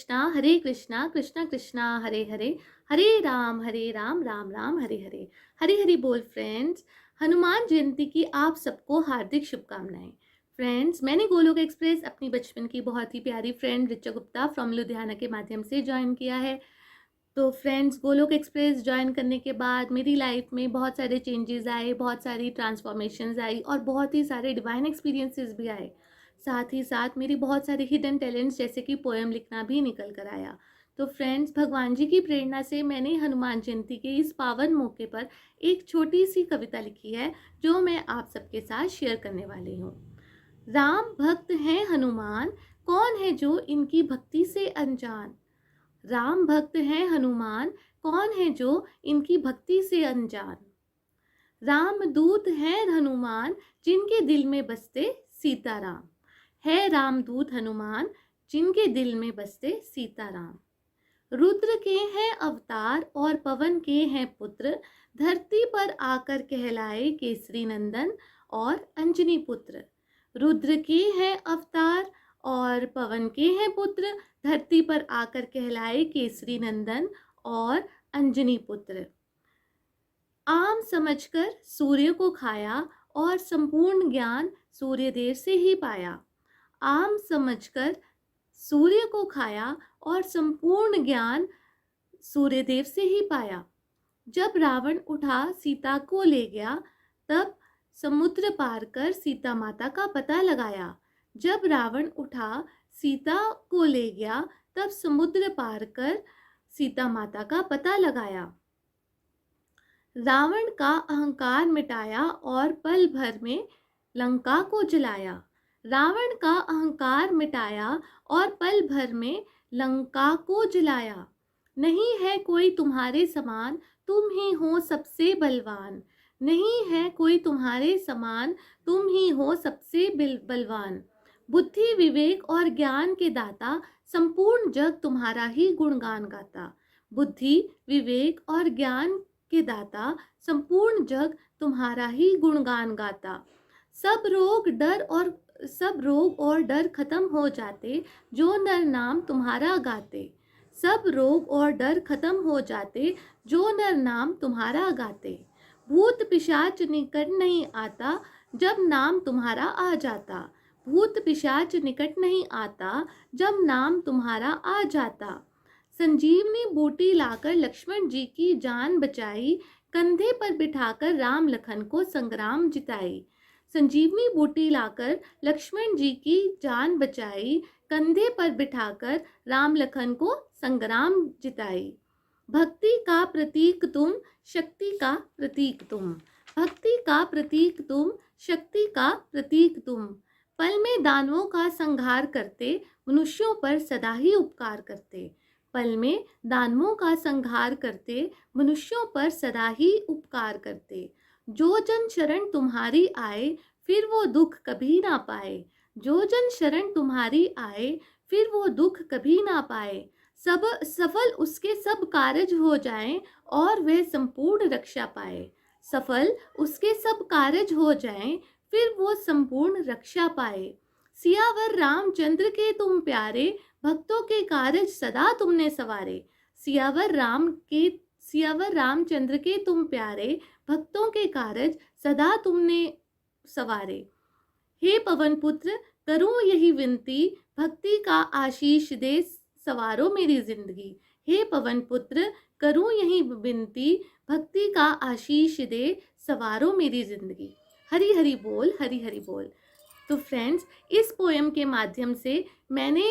कृष्णा कृष्णा कृष्णा हरे हरे, हरे राम राम राम हरे हरे। हरे हरि बोल फ्रेंड्स। हनुमान जयंती की आप सबको हार्दिक शुभकामनाएं। फ्रेंड्स, मैंने गोलोक एक्सप्रेस अपनी बचपन की बहुत ही प्यारी फ्रेंड रिचा गुप्ता फ्रॉम लुधियाना के माध्यम से ज्वाइन किया है। तो फ्रेंड्स, गोलोक एक्सप्रेस ज्वाइन करने के बाद मेरी लाइफ में बहुत सारे चेंजेस आए, बहुत सारी ट्रांसफॉर्मेशंस आई और बहुत ही सारे डिवाइन एक्सपीरियंसेस भी आए। साथ ही साथ मेरी बहुत सारे हिडन टैलेंट्स जैसे कि पोएम लिखना भी निकल कर आया। तो फ्रेंड्स, भगवान जी की प्रेरणा से मैंने हनुमान जयंती के इस पावन मौके पर एक छोटी सी कविता लिखी है जो मैं आप सबके साथ शेयर करने वाली हूँ। राम भक्त हैं हनुमान, कौन है जो इनकी भक्ति से अनजान। राम भक्त हैं हनुमान, कौन है जो इनकी भक्ति से अनजान। राम दूत हैं हनुमान, जिनके दिल में बसते सीताराम। है रामदूत हनुमान, जिनके दिल में बसते सीताराम। रुद्र के हैं अवतार और पवन के हैं पुत्र, धरती पर आकर कहलाए केसरी नंदन और अंजनी पुत्र। रुद्र के हैं अवतार और पवन के हैं पुत्र, धरती पर आकर कहलाए केसरी नंदन और अंजनी पुत्र। आम समझकर सूर्य को खाया और संपूर्ण ज्ञान सूर्यदेव से ही पाया। आम समझकर सूर्य को खाया और संपूर्ण ज्ञान सूर्यदेव से ही पाया। जब रावण उठा सीता को ले गया, तब समुद्र पार कर सीता माता का पता लगाया। जब रावण उठा सीता को ले गया, तब समुद्र पार कर सीता माता का पता लगाया। रावण का अहंकार मिटाया और पल भर में लंका को जलाया। रावण का अहंकार मिटाया और पल भर में लंका को जलाया। नहीं है कोई तुम्हारे समान, तुम ही हो सबसे बलवान। नहीं है कोई तुम्हारे समान, तुम ही हो सबसे बलवान। बुद्धि विवेक और ज्ञान के दाता, संपूर्ण जग तुम्हारा ही गुणगान गाता। बुद्धि विवेक और ज्ञान के दाता, संपूर्ण जग तुम्हारा ही गुणगान गाता। सब रोग और डर खत्म हो जाते, जो नर नाम तुम्हारा गाते। सब रोग और डर खत्म हो जाते, जो नर नाम तुम्हारा गाते। भूत पिशाच निकट नहीं आता, जब नाम तुम्हारा आ जाता। भूत पिशाच निकट नहीं आता, जब नाम तुम्हारा आ जाता। संजीवनी बूटी लाकर लक्ष्मण जी की जान बचाई, कंधे पर बिठाकर राम लखन को संग्राम जिताई। संजीवनी बूटी लाकर लक्ष्मण जी की जान बचाई, कंधे पर बिठाकर राम लखन को संग्राम जिताई। भक्ति का प्रतीक तुम, शक्ति का प्रतीक तुम। भक्ति का प्रतीक तुम, शक्ति का प्रतीक तुम। पल में दानवों का संहार करते, मनुष्यों पर सदा ही उपकार करते। पल में दानवों का संहार करते, मनुष्यों पर सदा ही उपकार करते। जो जन शरण तुम्हारी आए, फिर वो दुख कभी ना पाए। जो जन शरण तुम्हारी आए, फिर वो दुख कभी ना पाए। सब सफल उसके सब कार्य हो जाएं और वह संपूर्ण रक्षा पाए। सफल उसके सब कार्य हो जाएं, फिर वो संपूर्ण रक्षा पाए। सियावर रामचंद्र के तुम प्यारे, भक्तों के कार्य सदा तुमने सवारे। सियावर रामचंद्र के तुम प्यारे, भक्तों के कार्य सदा तुमने सवारे। हे पवन पुत्र, करूं यही विनती, भक्ति का आशीष दे सवारो मेरी जिंदगी। हे पवन पुत्र, करूं यही विनती, भक्ति का आशीष दे सवारो मेरी जिंदगी। हरि हरि बोल, हरि हरि बोल। तो फ्रेंड्स, इस पोएम के माध्यम से मैंने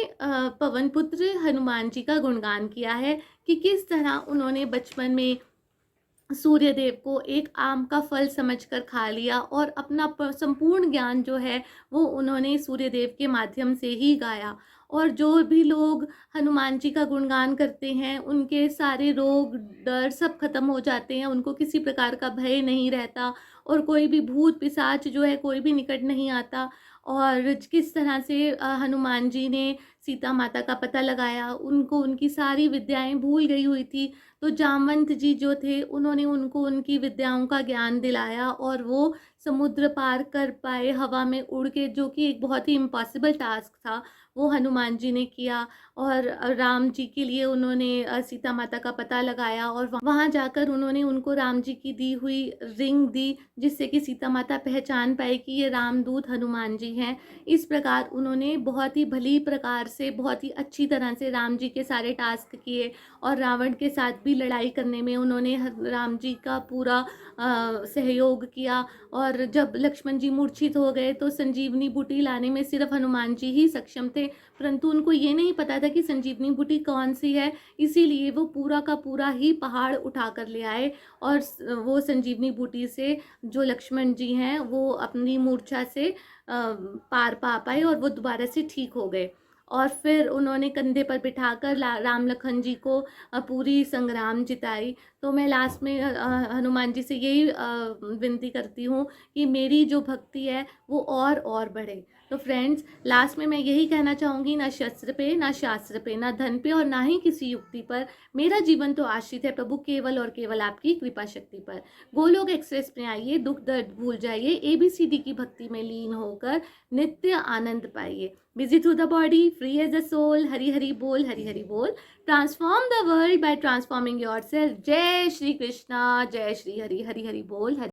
पवन पुत्र हनुमान जी का गुणगान किया है कि किस तरह उन्होंने बचपन में सूर्यदेव को एक आम का फल समझकर खा लिया और अपना संपूर्ण ज्ञान जो है वो उन्होंने सूर्यदेव के माध्यम से ही गाया। और जो भी लोग हनुमान जी का गुणगान करते हैं, उनके सारे रोग डर सब खत्म हो जाते हैं, उनको किसी प्रकार का भय नहीं रहता और कोई भी भूत पिशाच जो है कोई भी निकट नहीं आता। और किस तरह से हनुमान जी ने सीता माता का पता लगाया, उनको उनकी सारी विद्याएं भूल गई हुई थी, तो जामवंत जी जो थे उन्होंने उनको उनकी विद्याओं का ज्ञान दिलाया और वो समुद्र पार कर पाए हवा में उड़ के, जो कि एक बहुत ही इम्पॉसिबल टास्क था, वो हनुमान जी ने किया। और राम जी के लिए उन्होंने सीता माता का पता लगाया और वहाँ जाकर उन्होंने उनको राम जी की दी हुई रिंग दी, जिससे कि सीता माता पहचान पाए कि ये रामदूत हनुमान जी हैं। इस प्रकार उन्होंने बहुत ही भली प्रकार से, बहुत ही अच्छी तरह से राम जी के सारे टास्क किए और रावण के साथ भी लड़ाई करने में उन्होंने राम जी का पूरा सहयोग किया। और जब लक्ष्मण जी मूर्छित हो गए तो संजीवनी बूटी लाने में सिर्फ हनुमान जी ही सक्षम थे, परंतु उनको ये नहीं पता था कि संजीवनी बूटी कौन सी है, इसीलिए वो पूरा का पूरा ही पहाड़ उठा कर ले आए और वो संजीवनी बूटी से जो लक्ष्मण जी हैं वो अपनी मूर्छा से पार पा पाए और वो दोबारा से ठीक हो गए। और फिर उन्होंने कंधे पर बिठाकर राम लखन जी को पूरी संग्राम जिताई। तो मैं लास्ट में हनुमान जी से यही विनती करती हूँ कि मेरी जो भक्ति है वो और बढ़े। तो फ्रेंड्स, लास्ट में मैं यही कहना चाहूँगी, ना शस्त्र पे, ना शास्त्र पे, ना धन पे और ना ही किसी युक्ति पर, मेरा जीवन तो आश्रित है प्रभु केवल और केवल आपकी कृपा शक्ति पर। गोलोक एक्सप्रेस में आइए, दुख दर्द भूल जाइए, ABCD की भक्ति में लीन होकर नित्य आनंद पाइए। Busy through the body, free as the soul. Hari Hari बोल, हरि हरि बोल। Transform the world by transforming yourself. जय श्री कृष्णा, जय श्री हरि, हरि हरि बोल। हरि